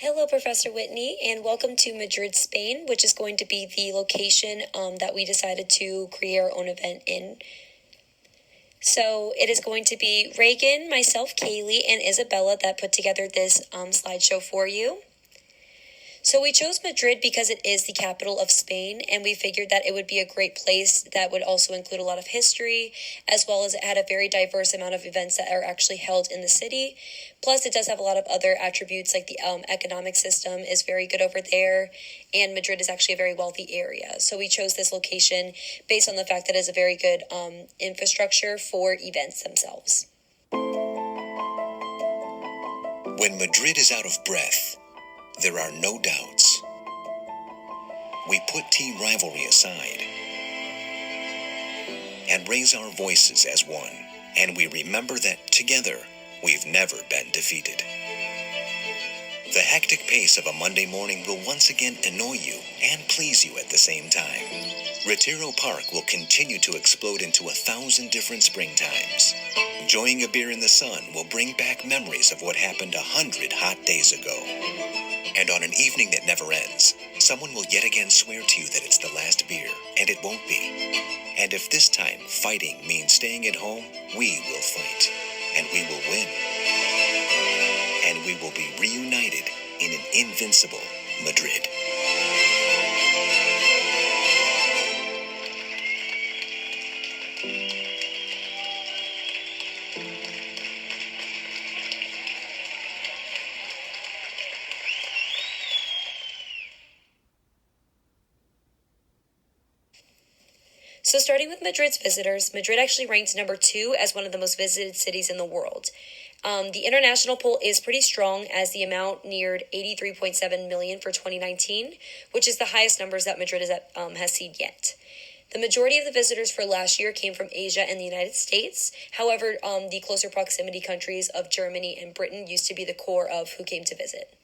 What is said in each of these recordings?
Hello, Professor Whitney, and welcome to Madrid, Spain, which is going to be the location that we decided to create our own event in. So it is going to be Reagan, myself, Kaylee, and Isabella that put together this slideshow for you. So we chose Madrid because it is the capital of Spain, and we figured that it would be a great place that would also include a lot of history, as well as it had a very diverse amount of events that are actually held in the city. Plus, it does have a lot of other attributes, like the economic system is very good over there, and Madrid is actually a very wealthy area. So we chose this location based on the fact that it is a very good infrastructure for events themselves. When Madrid is out of breath, there are no doubts. We put team rivalry aside and raise our voices as one, and we remember that together we've never been defeated. The hectic pace of a Monday morning will once again annoy you and please you at the same time. Retiro Park will continue to explode into 1,000 different springtimes. Enjoying a beer in the sun will bring back memories of what happened 100 hot days ago. And on an evening that never ends, someone will yet again swear to you that it's the last beer, and it won't be. And if this time fighting means staying at home, we will fight, and we will win. And we will be reunited in an invincible Madrid. So starting with Madrid's visitors, Madrid actually ranks number 2 as one of the most visited cities in the world. The international poll is pretty strong, as the amount neared 83.7 million for 2019, which is the highest numbers that Madrid has seen yet. The majority of the visitors for last year came from Asia and the United States. However, the closer proximity countries of Germany and Britain used to be the core of who came to visit.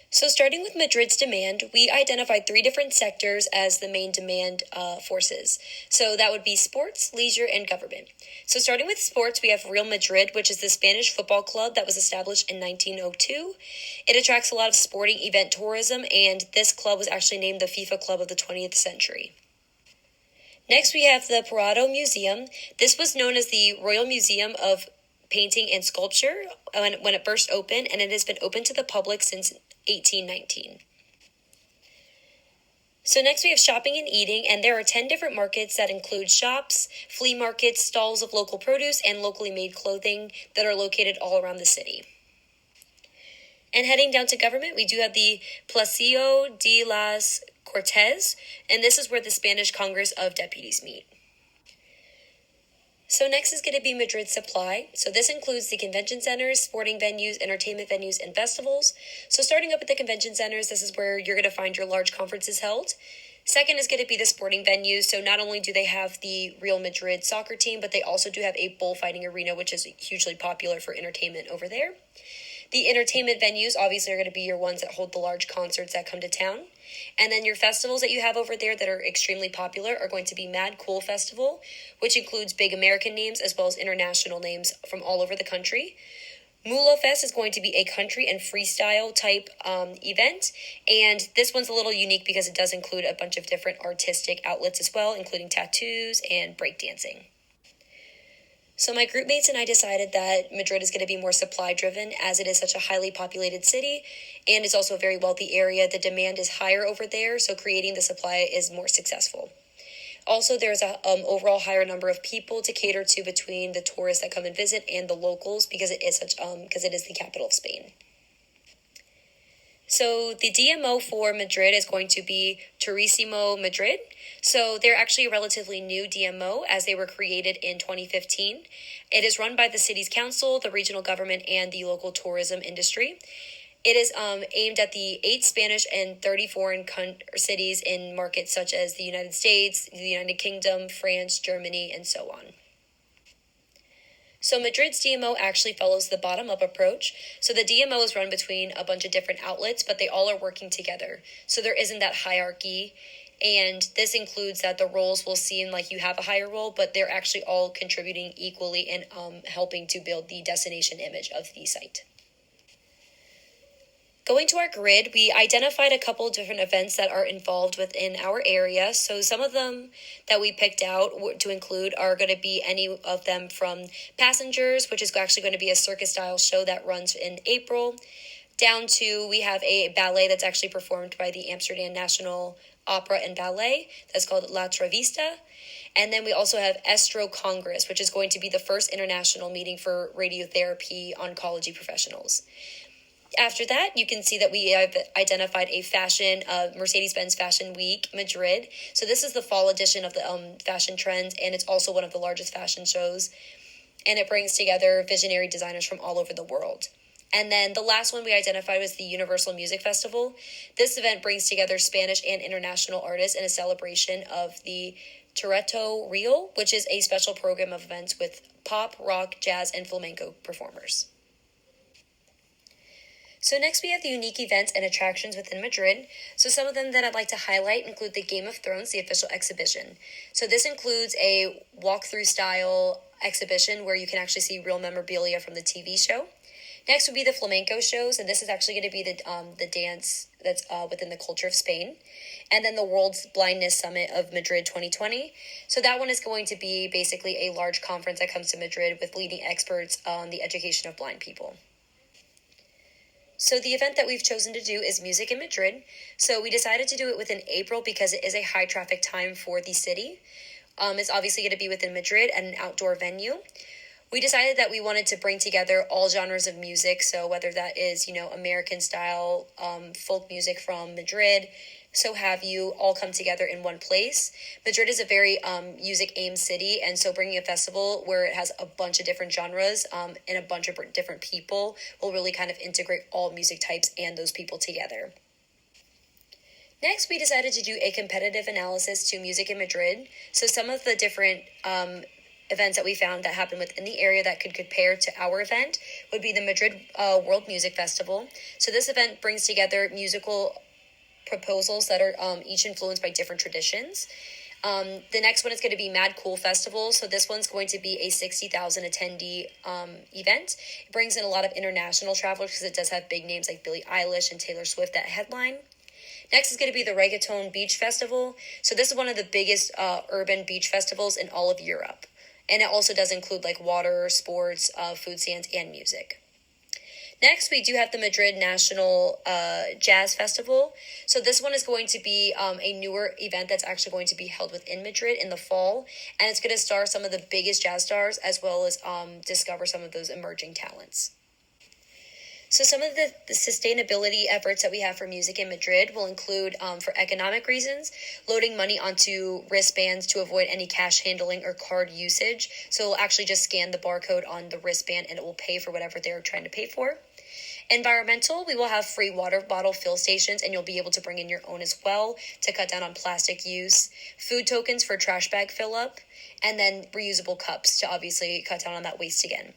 So starting with Madrid's demand, we identified 3 different sectors as the main demand forces. So that would be sports, leisure, and government. So starting with sports, we have Real Madrid, which is the Spanish football club that was established in 1902. It attracts a lot of sporting event tourism, and this club was actually named the FIFA Club of the 20th century. Next, we have the Prado Museum. This was known as the Royal Museum of Painting and Sculpture when it first opened, and it has been open to the public since 1819. So next we have shopping and eating, and there are 10 different markets that include shops, flea markets, stalls of local produce, and locally made clothing that are located all around the city. And heading down to government, we do have the Palacio de las Cortes, and this is where the Spanish Congress of Deputies meet. So next is going to be Madrid supply. So this includes the convention centers, sporting venues, entertainment venues, and festivals. So starting up at the convention centers, this is where you're going to find your large conferences held. Second is going to be the sporting venues. So not only do they have the Real Madrid soccer team, but they also do have a bullfighting arena, which is hugely popular for entertainment over there. The entertainment venues obviously are going to be your ones that hold the large concerts that come to town. And then your festivals that you have over there that are extremely popular are going to be Mad Cool Festival, which includes big American names as well as international names from all over the country. Mula Fest is going to be a country and freestyle type event, and this one's a little unique because it does include a bunch of different artistic outlets as well, including tattoos and breakdancing. So my group mates and I decided that Madrid is going to be more supply driven, as it is such a highly populated city, and it's also a very wealthy area. The demand is higher over there, so creating the supply is more successful. Also, there's a overall higher number of people to cater to between the tourists that come and visit and the locals, because it is the capital of Spain. So the DMO for Madrid is going to be Turismo Madrid. So they're actually a relatively new DMO, as they were created in 2015. It is run by the city's council, the regional government, and the local tourism industry. It is aimed at the 8 Spanish and 30 foreign cities in markets such as the United States, the United Kingdom, France, Germany, and so on. So Madrid's DMO actually follows the bottom-up approach. So the DMO is run between a bunch of different outlets, but they all are working together. So there isn't that hierarchy. And this includes that the roles will seem like you have a higher role, but they're actually all contributing equally and helping to build the destination image of the site. Going to our grid, we identified a couple different events that are involved within our area. So some of them that we picked out to include are going to be any of them from Passengers, which is actually going to be a circus-style show that runs in April, down to we have a ballet that's actually performed by the Amsterdam National Opera and Ballet that's called La Travista. And then we also have Estro Congress, which is going to be the first international meeting for radiotherapy oncology professionals. After that, you can see that we have identified a fashion, Mercedes-Benz Fashion Week, Madrid. So this is the fall edition of the fashion trends, and it's also one of the largest fashion shows. And it brings together visionary designers from all over the world. And then the last one we identified was the Universal Music Festival. This event brings together Spanish and international artists in a celebration of the Teatro Real, which is a special program of events with pop, rock, jazz, and flamenco performers. So next we have the unique events and attractions within Madrid. So some of them that I'd like to highlight include the Game of Thrones, the official exhibition. So this includes a walkthrough style exhibition where you can actually see real memorabilia from the TV show. Next would be the flamenco shows, and this is actually going to be the dance that's within the culture of Spain. And then the World's Blindness Summit of Madrid 2020. So that one is going to be basically a large conference that comes to Madrid with leading experts on the education of blind people. So the event that we've chosen to do is Music in Madrid. So we decided to do it within April because it is a high traffic time for the city. It's obviously going to be within Madrid at an outdoor venue. We decided that we wanted to bring together all genres of music. So whether that is, American style, folk music from Madrid, so have you, all come together in one place. Madrid is a very music-aimed city, and so bringing a festival where it has a bunch of different genres and a bunch of different people will really kind of integrate all music types and those people together. Next, we decided to do a competitive analysis to Music in Madrid. So some of the different events that we found that happened within the area that could compare to our event would be the Madrid World Music Festival. So this event brings together musical proposals that are each influenced by different traditions. The next one is going to be Mad Cool Festival. So this one's going to be a 60,000 attendee event. It brings in a lot of international travelers because it does have big names like Billie Eilish and Taylor Swift that headline. Next is going to be the Reggaeton Beach Festival. So this is one of the biggest urban beach festivals in all of Europe. And it also does include like water, sports, food stands, and music. Next, we do have the Madrid National Jazz Festival. So this one is going to be a newer event that's actually going to be held within Madrid in the fall. And it's going to star some of the biggest jazz stars as well as discover some of those emerging talents. So some of the sustainability efforts that we have for Music in Madrid will include, for economic reasons, loading money onto wristbands to avoid any cash handling or card usage. So it'll actually just scan the barcode on the wristband and it will pay for whatever they're trying to pay for. Environmental, we will have free water bottle fill stations and you'll be able to bring in your own as well to cut down on plastic use. Food tokens for trash bag fill up, and then reusable cups to obviously cut down on that waste again.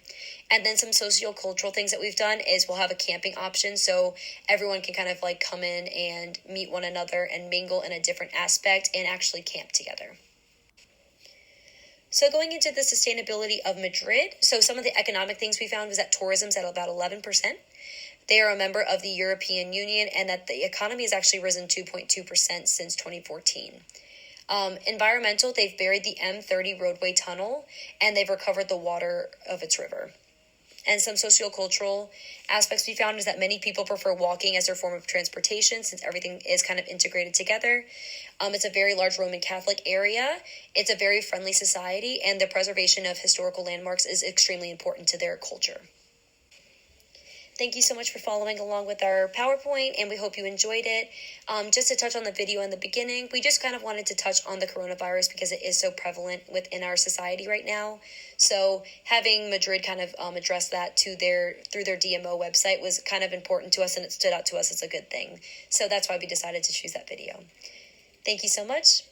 And then some socio-cultural things that we've done is we'll have a camping option so everyone can kind of like come in and meet one another and mingle in a different aspect and actually camp together. So going into the sustainability of Madrid, so some of the economic things we found was that tourism's at about 11%. They are a member of the European Union and that the economy has actually risen 2.2% since 2014. Environmental, they've buried the M30 roadway tunnel and they've recovered the water of its river. And some sociocultural aspects we found is that many people prefer walking as their form of transportation since everything is kind of integrated together. It's a very large Roman Catholic area. It's a very friendly society, and the preservation of historical landmarks is extremely important to their culture. Thank you so much for following along with our PowerPoint, and we hope you enjoyed it. Just to touch on the video in the beginning, we just kind of wanted to touch on the coronavirus because it is so prevalent within our society right now. So having Madrid kind of address that through their DMO website was kind of important to us, and it stood out to us as a good thing. So that's why we decided to choose that video. Thank you so much.